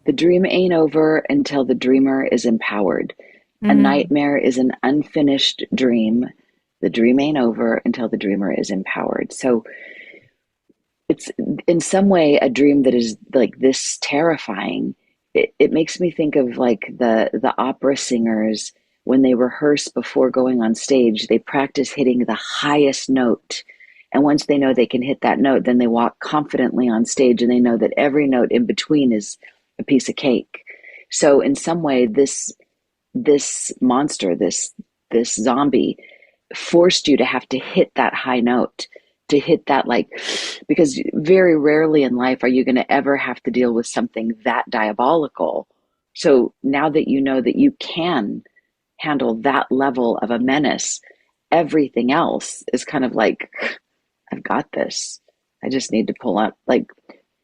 The dream ain't over until the dreamer is empowered. A Mm, nightmare is an unfinished dream. The dream ain't over until the dreamer is empowered. So it's in some way a dream that is like this terrifying. It makes me think of like the opera singers when they rehearse before going on stage, they practice hitting the highest note. And once they know they can hit that note, then they walk confidently on stage and they know that every note in between is a piece of cake. So in some way, this monster, this zombie forced you to have to hit that high note, to hit that, like, because very rarely in life are you going to ever have to deal with something that diabolical. So now that you know that you can handle that level of a menace, everything else is kind of like, I've got this. I just need to pull up, like,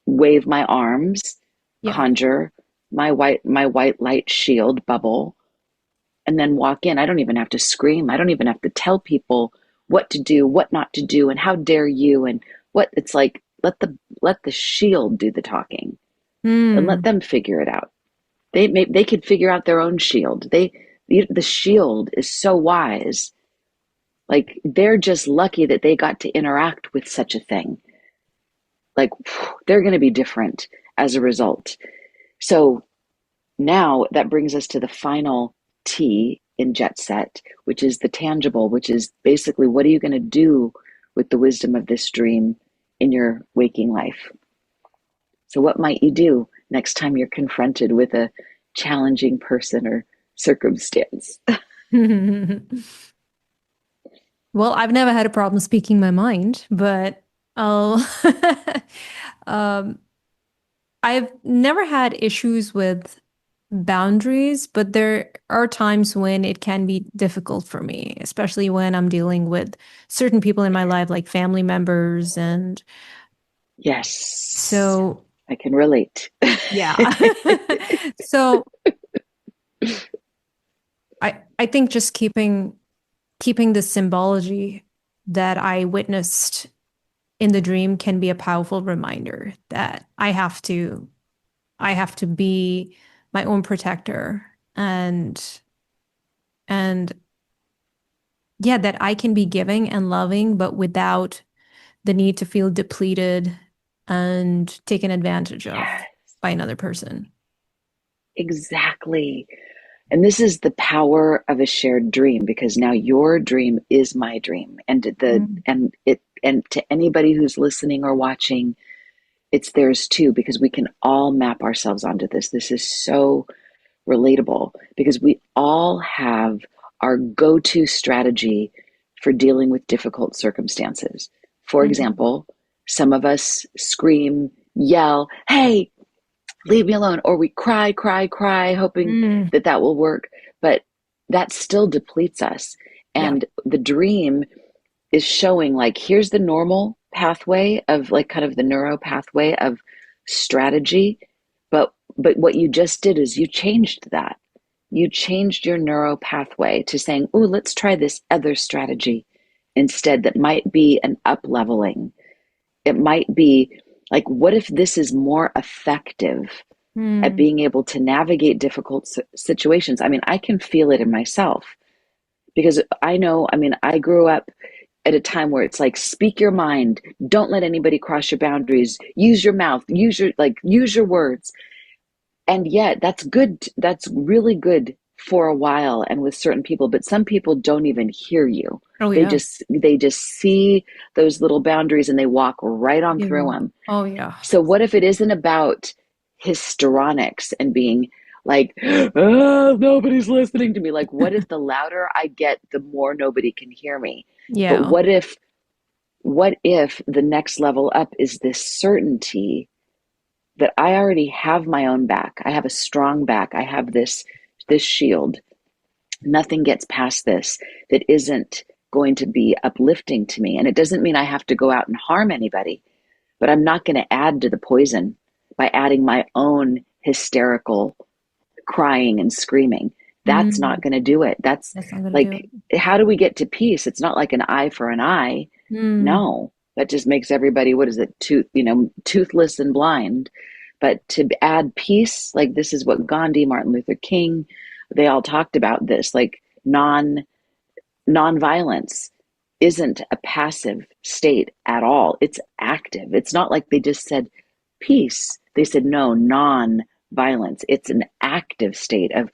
wave my arms, yeah. conjure my white light shield bubble, and then walk in. I don't even have to scream. I don't even have to tell people what to do, what not to do, and how dare you, and what. It's like, let the shield do the talking and let Mm, them figure it out. They could figure out their own shield. The shield is so wise. Like, they're just lucky that they got to interact with such a thing. Like, they're going to be different as a result. So now that brings us to the final T in Jet Set, which is the tangible, which is basically, what are you going to do with the wisdom of this dream in your waking life? So, what might you do next time you're confronted with a challenging person or circumstance? mm. Well, I've never had a problem speaking my mind, but I'll um I've never had issues with boundaries, but there are times when it can be difficult for me, especially when I'm dealing with certain people in my life, like family members. And Yes, so, I can relate. yeah. So I think just keeping the symbology that I witnessed in the dream can be a powerful reminder that I have to be my own protector, and yeah, that I can be giving and loving, but without the need to feel depleted and taken advantage of Yes, by another person. exactly. And this is the power of a shared dream, because now your dream is my dream. Mm. And to anybody who's listening or watching, it's theirs too, because we can all map ourselves onto this. This is so relatable because we all have our go-to strategy for dealing with difficult circumstances. For Mm. example, some of us scream, yell, "Hey, leave me alone," or we cry, cry, cry, hoping Mm. that that will work. But that still depletes us. Yeah. And the dream is showing, like, here's the normal pathway of, like, kind of the neuro pathway of strategy. But what you just did is you changed that. You changed your neuro pathway to saying, oh, let's try this other strategy instead, that might be an up leveling. It might be like, what if this is more effective at Mm. being able to navigate difficult situations? I mean, I can feel it in myself because I know, I mean, I grew up at a time where it's like, speak your mind, don't let anybody cross your boundaries, use your mouth, use your words. And yet that's good, that's really good for a while and with certain people, but some people don't even hear you. Oh they yeah. just they just see those little boundaries and they walk right on You through know. them. Oh yeah. So what if it isn't about histrionics and being like, oh, nobody's listening to me? Like, what if the louder I get, the more nobody can hear me? But Yeah. what if the next level up is this certainty that I already have my own back. I have a strong back. I have this shield. Nothing gets past this that isn't going to be uplifting to me. And it doesn't mean I have to go out and harm anybody, but I'm not going to add to the poison by adding my own hysterical crying and screaming. That's Mm. not going to do it. That's That's not gonna do like, it. how do we get to peace? It's not like an eye for an eye. Mm. No, that just makes everybody, what is it, toothless and blind. But to add peace, like this is what Gandhi, Martin Luther King, they all talked about this, like nonviolence isn't a passive state at all. It's active. It's not like they just said peace. They said no, non-violence. It's an active state of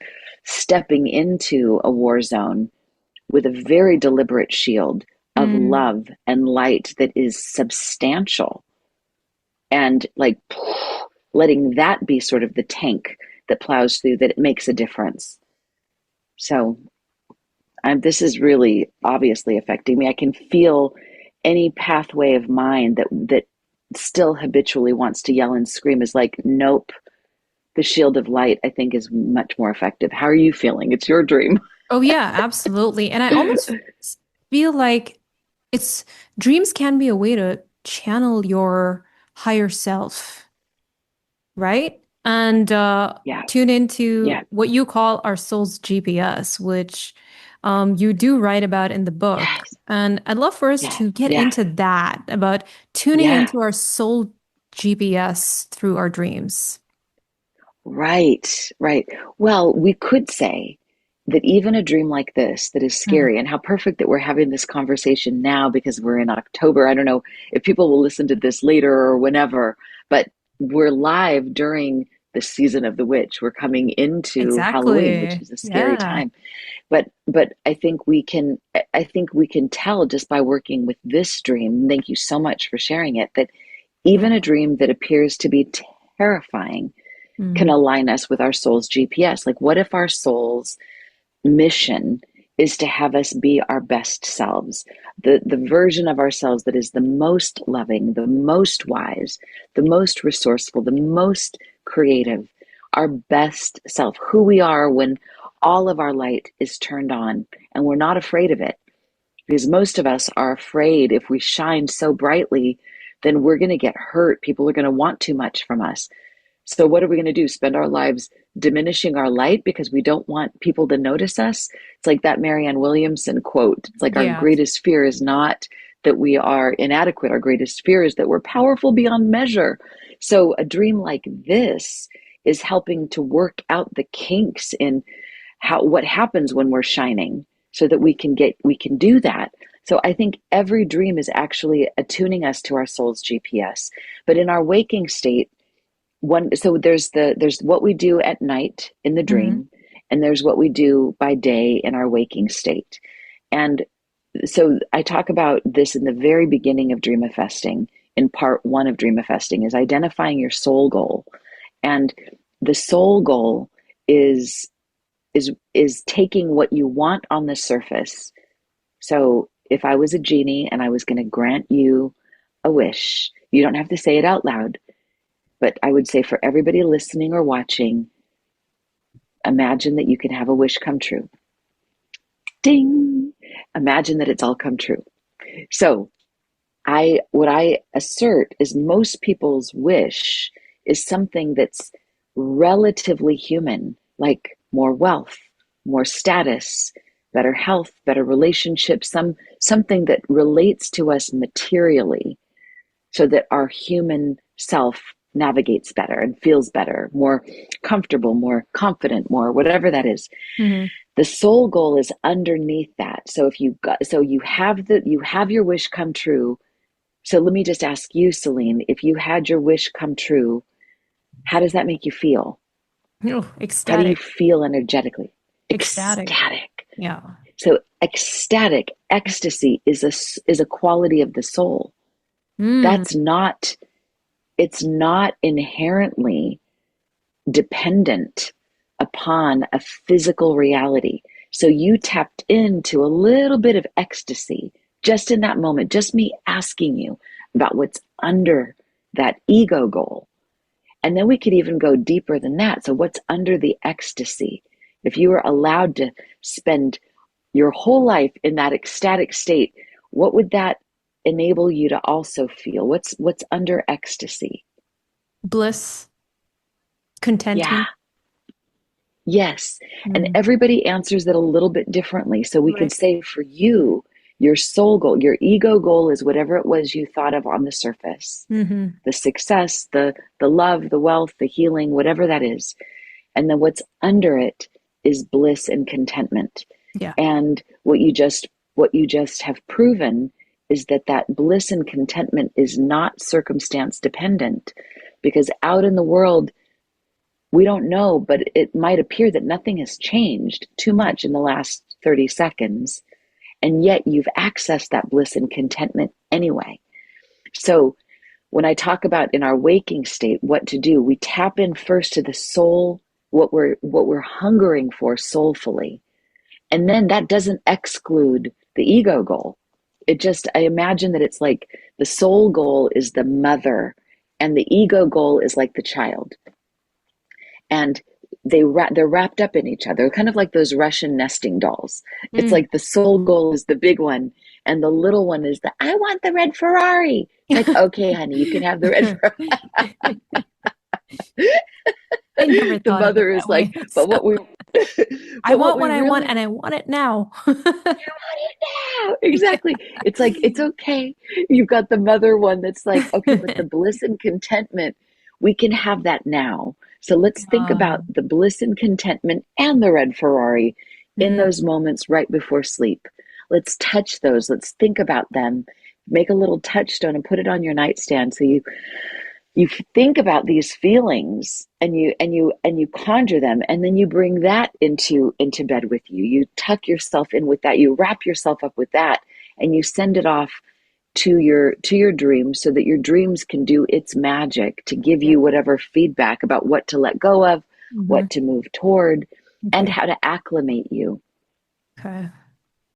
stepping into a war zone with a very deliberate shield of Mm, love and light that is substantial, and like letting that be sort of the tank that plows through, that it makes a difference. So this is really obviously affecting me. I can feel any pathway of mine that still habitually wants to yell and scream is like, nope. The shield of light, I think, is much more effective. How are you feeling? It's your dream. oh yeah, absolutely. And I almost feel like it's dreams can be a way to channel your higher self, right? And Yeah. tune into Yeah. what you call our soul's GPS, which you do write about in the book. Yes. And I'd love for us Yeah. to get Yeah. into that, about tuning Yeah. into our soul GPS through our dreams. Right. Right. Well, we could say that even a dream like this that is Mm, scary, and how perfect that we're having this conversation now because we're in October. I don't know if people will listen to this later or whenever, but we're live during the season of the witch. We're coming into Halloween, which exactly. is a scary Yeah. time. But I think we can tell just by working with this dream. Thank you so much for sharing it. That even a dream that appears to be terrifying can Mm, align us with our soul's GPS. Like, what if our soul's mission is to have us be our best selves, the version of ourselves that is the most loving, the most wise, the most resourceful, the most creative, our best self, who we are when all of our light is turned on, and we're not afraid of it. Because most of us are afraid if we shine so brightly, then we're going to get hurt. People are going to want too much from us. So, what are we going to do? Spend our lives diminishing our light because we don't want people to notice us? It's like that Marianne Williamson quote. It's like our yeah. greatest fear is not that we are inadequate. Our greatest fear is that we're powerful beyond measure. So, a dream like this is helping to work out the kinks in what happens when we're shining, so that we can do that. So I think every dream is actually attuning us to our soul's GPS. But in our waking state, so there's what we do at night in the Hmm. dream, and there's what we do by day in our waking state. And so I talk about this in the very beginning of dream manifesting. In part one of dream manifesting is identifying your soul goal. And the soul goal is is taking what you want on the surface. So if I was a genie and I was going to grant you a wish, you don't have to say it out loud, but I would say for everybody listening or watching, imagine that you can have a wish come true. Ding! Imagine that it's all come true. So what I assert is most people's wish is something that's relatively human, like more wealth, more status, better health, better relationships, something that relates to us materially, so that our human self navigates better and feels better, more comfortable, more confident, more whatever that is. Hmm. The soul goal is underneath that. So if you got, so you have your wish come true. So let me just ask you, Seline, if you had your wish come true, how does that make you feel? Oh, How do you ecstatic. feel energetically? Ecstatic. Ecstatic. Yeah. So ecstatic ecstasy is a quality of the soul. Mm. That's not It's not inherently dependent upon a physical reality. So you tapped into a little bit of ecstasy just in that moment, just me asking you about what's under that ego goal. And then we could even go deeper than that. So, what's under the ecstasy? If you were allowed to spend your whole life in that ecstatic state, what would that enable you to also feel? What's under ecstasy? Bliss, Yeah. contentment. Yes. And Mm. everybody answers that a little bit differently. So we could Right. say for you, Your soul goal, your ego goal is whatever it was you thought of on the surface, Mm-hmm. the success, the love, the wealth, the healing, whatever that is. And then what's under it is bliss and contentment. Yeah. And what you just have proven is that that bliss and contentment is not circumstance dependent, because out in the world we don't know, but it might appear that nothing has changed too much in the last 30 seconds, and yet you've accessed that bliss and contentment anyway. So when I talk about in our waking state what to do, we tap in first to the soul, what we're hungering for soulfully. And then that doesn't exclude the ego goal. It just, I imagine that it's like the soul goal is the mother and the ego goal is like the child. And they're wrapped up in each other, kind of like those Russian nesting dolls. It's Mm. like the soul goal is the big one, and the little one is the I want the red Ferrari. It's like, okay, honey, you can have the red Ferrari. I never The thought of it mother is that like, way. but what So we I but what want we what I want really and I want it now. want it now. Exactly. Yeah. It's like, it's okay. You've got the mother one that's like, okay, but the bliss and contentment, we can have that now. So let's think about Um, the bliss and contentment and the red Ferrari in mm, those moments right before sleep. Let's touch those. Let's think about them. Make a little touchstone and put it on your nightstand so you think about these feelings and you conjure them, and then you bring that into bed with you. You tuck yourself in with that, you wrap yourself up with that, and you send it off to your dreams so that your dreams can do its magic to give yeah. you whatever feedback about what to let go of, Hmm. what to move toward, and Okay. how to acclimate you. Okay.